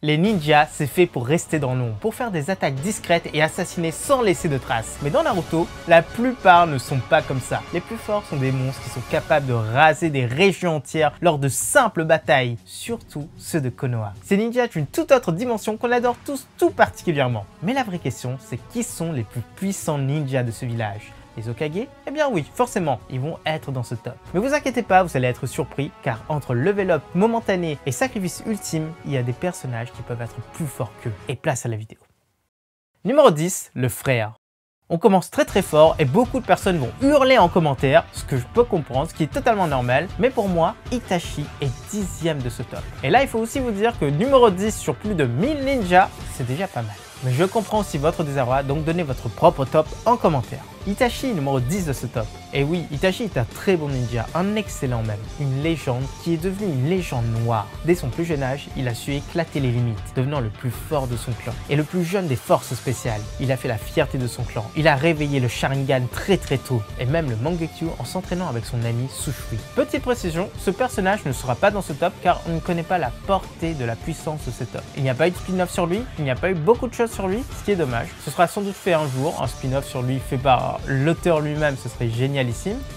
Les ninjas, c'est fait pour rester dans l'ombre, pour faire des attaques discrètes et assassiner sans laisser de traces. Mais dans Naruto, la plupart ne sont pas comme ça. Les plus forts sont des monstres qui sont capables de raser des régions entières lors de simples batailles, surtout ceux de Konoha. Ces ninjas d'une toute autre dimension qu'on adore tous tout particulièrement. Mais la vraie question, c'est qui sont les plus puissants ninjas de ce village ? Les Hokage? Eh bien oui, forcément, ils vont être dans ce top. Mais vous inquiétez pas, vous allez être surpris, car entre level up momentané et sacrifice ultime, il y a des personnages qui peuvent être plus forts qu'eux. Et place à la vidéo. Numéro 10, le frère. On commence très fort et beaucoup de personnes vont hurler en commentaire, ce que je peux comprendre, ce qui est totalement normal. Mais pour moi, Itachi est 10e de ce top. Et là, il faut aussi vous dire que numéro 10 sur plus de 1000 ninjas, c'est déjà pas mal. Mais je comprends aussi votre désarroi, donc donnez votre propre top en commentaire. Itachi, numéro 10 de ce top. Et oui, Itachi est un très bon ninja, un excellent même, une légende qui est devenue une légende noire. Dès son plus jeune âge, il a su éclater les limites, devenant le plus fort de son clan et le plus jeune des forces spéciales. Il a fait la fierté de son clan, il a réveillé le Sharingan très tôt, et même le Mangekyo en s'entraînant avec son ami Sushui. Petite précision, ce personnage ne sera pas dans ce top car on ne connaît pas la portée de la puissance de ce top. Il n'y a pas eu de spin-off sur lui, il n'y a pas eu beaucoup de choses sur lui, ce qui est dommage. Ce sera sans doute fait un jour, un spin-off sur lui fait par l'auteur lui-même, ce serait génialissime.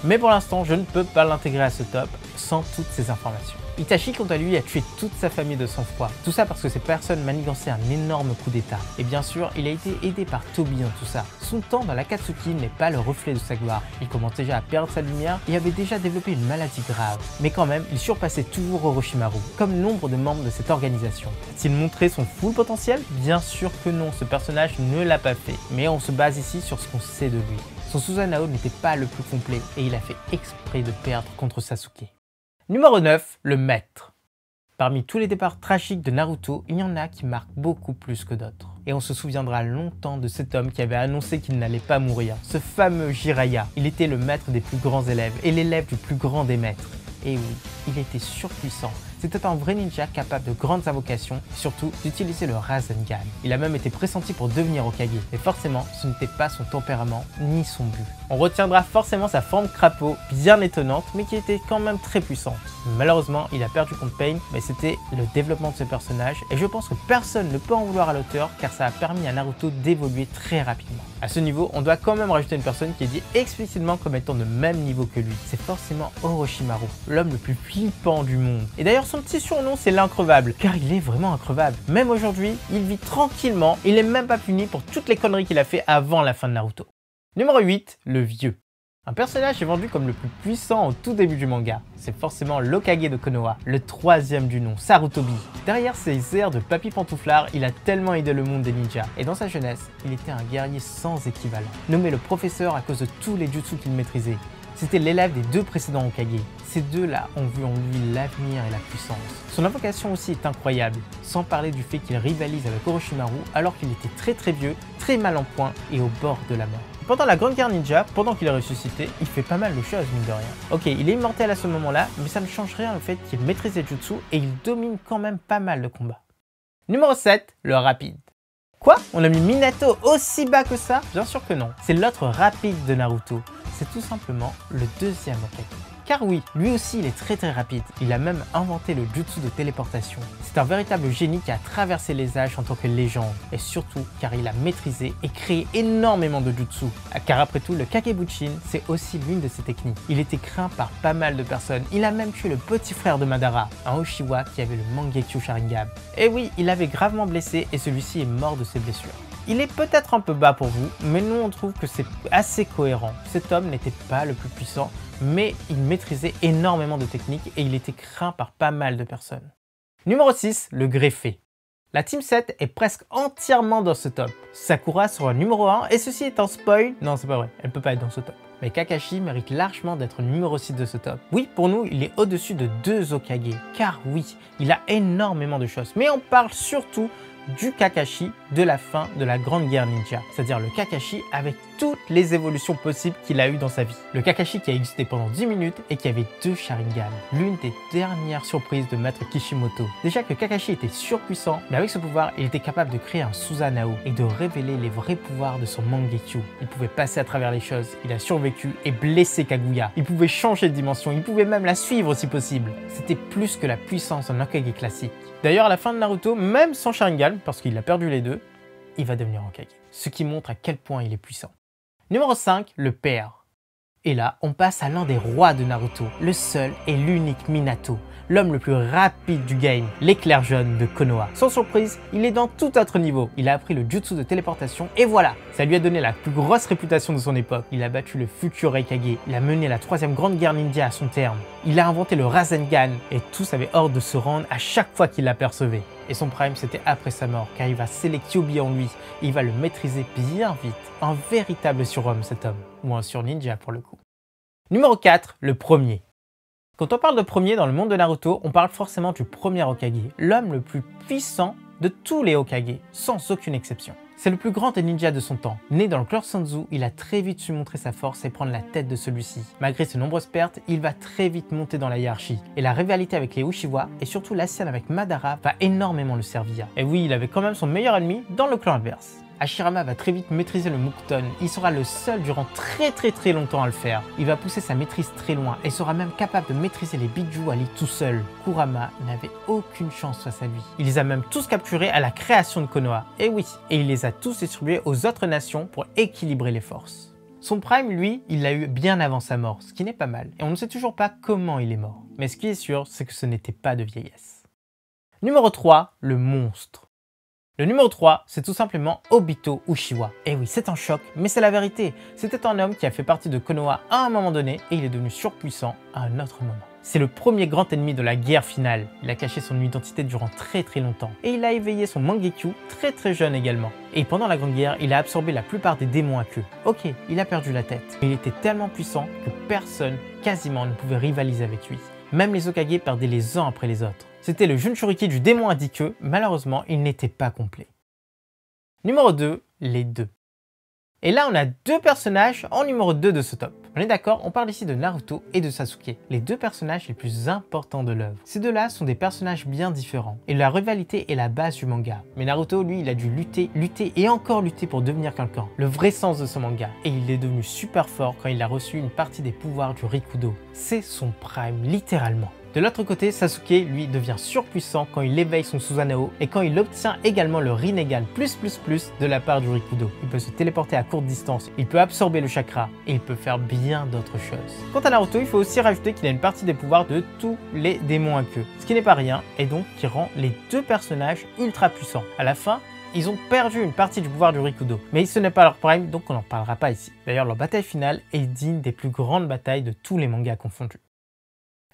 Mais pour l'instant, je ne peux pas l'intégrer à ce top sans toutes ces informations. Itachi, quant à lui, a tué toute sa famille de sang-froid. Tout ça parce que ces personnes manigançaient un énorme coup d'état. Et bien sûr, il a été aidé par Tobi dans tout ça. Son temps dans l'Akatsuki n'est pas le reflet de sa gloire. Il commence déjà à perdre sa lumière et avait déjà développé une maladie grave. Mais quand même, il surpassait toujours Orochimaru, comme nombre de membres de cette organisation. A-t-il montré son full potentiel? Bien sûr que non, ce personnage ne l'a pas fait. Mais on se base ici sur ce qu'on sait de lui. Son Susanoo n'était pas le plus complet et il a fait exprès de perdre contre Sasuke. Numéro 9, le maître. Parmi tous les départs tragiques de Naruto, il y en a qui marquent beaucoup plus que d'autres. Et on se souviendra longtemps de cet homme qui avait annoncé qu'il n'allait pas mourir, ce fameux Jiraiya. Il était le maître des plus grands élèves et l'élève du plus grand des maîtres. Et oui, il était surpuissant. C'était un vrai ninja capable de grandes invocations et surtout d'utiliser le Rasengan. Il a même été pressenti pour devenir Hokage. Mais forcément, ce n'était pas son tempérament ni son but. On retiendra forcément sa forme crapaud, bien étonnante, mais qui était quand même très puissante. Malheureusement, il a perdu contre Pain, mais c'était le développement de ce personnage et je pense que personne ne peut en vouloir à l'auteur car ça a permis à Naruto d'évoluer très rapidement. À ce niveau, on doit quand même rajouter une personne qui est dit explicitement comme étant de même niveau que lui. C'est forcément Orochimaru, l'homme le plus flippant du monde. Et d'ailleurs, son petit surnom, c'est l'increvable, car il est vraiment increvable. Même aujourd'hui, il vit tranquillement, il n'est même pas puni pour toutes les conneries qu'il a fait avant la fin de Naruto. Numéro 8, le vieux. Un personnage est vendu comme le plus puissant au tout début du manga. C'est forcément l'Hokage de Konoha, le 3e du nom, Sarutobi. Derrière ses airs de papy pantouflard, il a tellement aidé le monde des ninjas. Et dans sa jeunesse, il était un guerrier sans équivalent. Nommé le professeur à cause de tous les jutsu qu'il maîtrisait. C'était l'élève des deux précédents Hokage. Ces deux-là ont vu en lui l'avenir et la puissance. Son invocation aussi est incroyable, sans parler du fait qu'il rivalise avec Orochimaru alors qu'il était très vieux, très mal en point et au bord de la mort. Pendant la Grande Guerre Ninja, pendant qu'il est ressuscité, il fait pas mal de choses mine de rien. Ok, il est immortel à ce moment-là, mais ça ne change rien le fait qu'il maîtrise les jutsu et il domine quand même pas mal de combats. Numéro 7, le rapide. Quoi? On a mis Minato aussi bas que ça? Bien sûr que non. C'est l'autre rapide de Naruto. C'est tout simplement le 2e Hokage. Car oui, lui aussi il est très rapide. Il a même inventé le jutsu de téléportation. C'est un véritable génie qui a traversé les âges en tant que légende. Et surtout car il a maîtrisé et créé énormément de jutsu. Car après tout, le Kagebunshin, c'est aussi l'une de ses techniques. Il était craint par pas mal de personnes. Il a même tué le petit frère de Madara, un Uchiwa qui avait le Mangekyo Sharingan. Et oui, il avait gravement blessé et celui-ci est mort de ses blessures. Il est peut-être un peu bas pour vous, mais nous on trouve que c'est assez cohérent. Cet homme n'était pas le plus puissant, mais il maîtrisait énormément de techniques et il était craint par pas mal de personnes. Numéro 6, le greffé. La Team 7 est presque entièrement dans ce top. Sakura sera numéro 1 et ceci est un spoil. Non, c'est pas vrai, elle peut pas être dans ce top. Mais Kakashi mérite largement d'être numéro 6 de ce top. Oui, pour nous, il est au-dessus de 2 Hokage, car oui, il a énormément de choses. Mais on parle surtout du Kakashi de la fin de la Grande Guerre Ninja, c'est-à-dire le Kakashi avec toutes toutes les évolutions possibles qu'il a eues dans sa vie. Le Kakashi qui a existé pendant 10 minutes et qui avait 2 Sharingan. L'une des dernières surprises de Maître Kishimoto. Déjà que Kakashi était surpuissant, mais avec ce pouvoir, il était capable de créer un Susanoo et de révéler les vrais pouvoirs de son Mangekyo. Il pouvait passer à travers les choses, il a survécu et blessé Kaguya. Il pouvait changer de dimension, il pouvait même la suivre si possible. C'était plus que la puissance d'un Hokage classique. D'ailleurs, à la fin de Naruto, même sans Sharingan, parce qu'il a perdu les deux, il va devenir Hokage. Ce qui montre à quel point il est puissant. Numéro 5, le père. Et là, on passe à l'un des rois de Naruto, le seul et l'unique Minato, l'homme le plus rapide du game, l'éclair jaune de Konoha. Sans surprise, il est dans tout autre niveau. Il a appris le jutsu de téléportation et voilà, ça lui a donné la plus grosse réputation de son époque. Il a battu le futur Raikage, il a mené la 3e grande guerre ninja à son terme. Il a inventé le Rasengan et tous avaient hâte de se rendre à chaque fois qu'il l'apercevait. Et son prime, c'était après sa mort, car il va sceller Kyuubi en lui et il va le maîtriser bien vite. Un véritable surhomme cet homme, ou un sur-ninja pour le coup. Numéro 4, le premier. Quand on parle de premier dans le monde de Naruto, on parle forcément du premier Hokage, l'homme le plus puissant de tous les Hokage, sans aucune exception. C'est le plus grand des ninjas de son temps. Né dans le clan Sanzu, il a très vite su montrer sa force et prendre la tête de celui-ci. Malgré ses nombreuses pertes, il va très vite monter dans la hiérarchie. Et la rivalité avec les Uchiwa, et surtout la sienne avec Madara, va énormément le servir. Et oui, il avait quand même son meilleur ennemi dans le clan adverse. Hashirama va très vite maîtriser le Mukton, il sera le seul durant très longtemps à le faire. Il va pousser sa maîtrise très loin et sera même capable de maîtriser les Biju à lui tout seul. Kurama n'avait aucune chance face à lui. Il les a même tous capturés à la création de Konoha. Et oui, et il les a tous distribués aux autres nations pour équilibrer les forces. Son prime, lui, il l'a eu bien avant sa mort, ce qui n'est pas mal. Et on ne sait toujours pas comment il est mort. Mais ce qui est sûr, c'est que ce n'était pas de vieillesse. Numéro 3, le monstre. Le numéro 3, c'est tout simplement Obito Uchiwa. Et oui, c'est un choc, mais c'est la vérité. C'était un homme qui a fait partie de Konoha à un moment donné et il est devenu surpuissant à un autre moment. C'est le premier grand ennemi de la guerre finale. Il a caché son identité durant très longtemps. Et il a éveillé son Mangekyo très jeune également. Et pendant la Grande Guerre, il a absorbé la plupart des démons à queue. Ok, il a perdu la tête. Mais il était tellement puissant que personne, quasiment, ne pouvait rivaliser avec lui. Même les Hokage perdaient les uns après les autres. C'était le Junchuriki du démon à 10 queues, malheureusement, il n'était pas complet. Numéro 2, les deux. Et là, on a 2 personnages en numéro 2 de ce top. On est d'accord, on parle ici de Naruto et de Sasuke, les 2 personnages les plus importants de l'œuvre. Ces deux-là sont des personnages bien différents, et la rivalité est la base du manga. Mais Naruto, lui, il a dû lutter et encore lutter pour devenir quelqu'un. Le vrai sens de ce manga. Et il est devenu super fort quand il a reçu une partie des pouvoirs du Rikudo. C'est son prime, littéralement. De l'autre côté, Sasuke, lui, devient surpuissant quand il éveille son Susanoo et quand il obtient également le Rinnegan + de la part du Rikudo. Il peut se téléporter à courte distance, il peut absorber le chakra et il peut faire bien d'autres choses. Quant à Naruto, il faut aussi rajouter qu'il a une partie des pouvoirs de tous les démons à queue, ce qui n'est pas rien et donc qui rend les 2 personnages ultra puissants. À la fin, ils ont perdu une partie du pouvoir du Rikudo, mais ce n'est pas leur prime, donc on n'en parlera pas ici. D'ailleurs, leur bataille finale est digne des plus grandes batailles de tous les mangas confondus.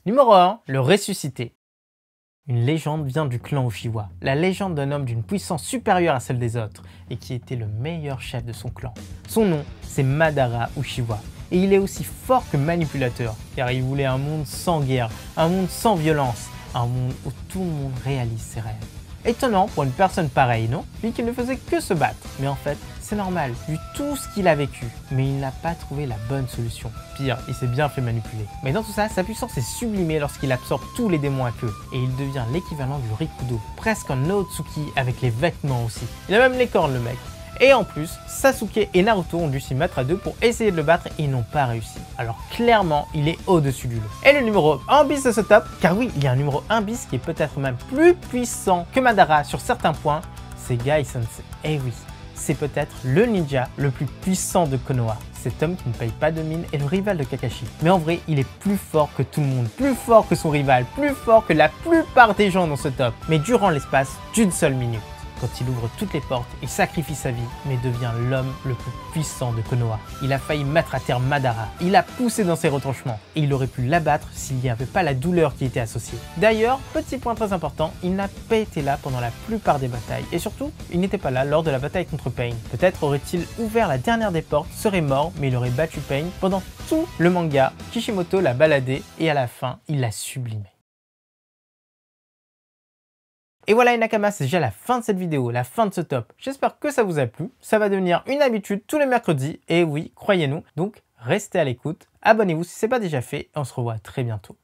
Numéro 1, le ressuscité. Une légende vient du clan Uchiwa, la légende d'un homme d'une puissance supérieure à celle des autres et qui était le meilleur chef de son clan. Son nom, c'est Madara Uchiwa et il est aussi fort que manipulateur car il voulait un monde sans guerre, un monde sans violence, un monde où tout le monde réalise ses rêves. Étonnant pour une personne pareille, non? Lui qui ne faisait que se battre. Mais en fait, c'est normal, vu tout ce qu'il a vécu. Mais il n'a pas trouvé la bonne solution. Pire, il s'est bien fait manipuler. Mais dans tout ça, sa puissance est sublimée lorsqu'il absorbe tous les démons à queue. Et il devient l'équivalent du Rikudo. Presque un Otsutsuki avec les vêtements aussi. Il a même les cornes, le mec. Et en plus, Sasuke et Naruto ont dû s'y mettre à 2 pour essayer de le battre et ils n'ont pas réussi. Alors clairement, il est au-dessus du lot. Et le numéro 1 bis de ce top, car oui, il y a un numéro 1 bis qui est peut-être même plus puissant que Madara sur certains points, c'est Gai Sensei. Et oui, c'est peut-être le ninja le plus puissant de Konoha. Cet homme qui ne paye pas de mine est le rival de Kakashi. Mais en vrai, il est plus fort que tout le monde, plus fort que son rival, plus fort que la plupart des gens dans ce top. Mais durant l'espace d'une seule minute. Quand il ouvre toutes les portes, il sacrifie sa vie, mais devient l'homme le plus puissant de Konoha. Il a failli mettre à terre Madara, il a poussé dans ses retranchements, et il aurait pu l'abattre s'il n'y avait pas la douleur qui était associée. D'ailleurs, petit point très important, il n'a pas été là pendant la plupart des batailles, et surtout, il n'était pas là lors de la bataille contre Pain. Peut-être aurait-il ouvert la dernière des portes, serait mort, mais il aurait battu Pain. Pendant tout le manga, Kishimoto l'a baladé, et à la fin, il l'a sublimé. Et voilà les Nakamas, c'est déjà la fin de cette vidéo, la fin de ce top. J'espère que ça vous a plu. Ça va devenir une habitude tous les mercredis. Et oui, croyez-nous. Donc restez à l'écoute. Abonnez-vous si ce n'est pas déjà fait. Et on se revoit très bientôt.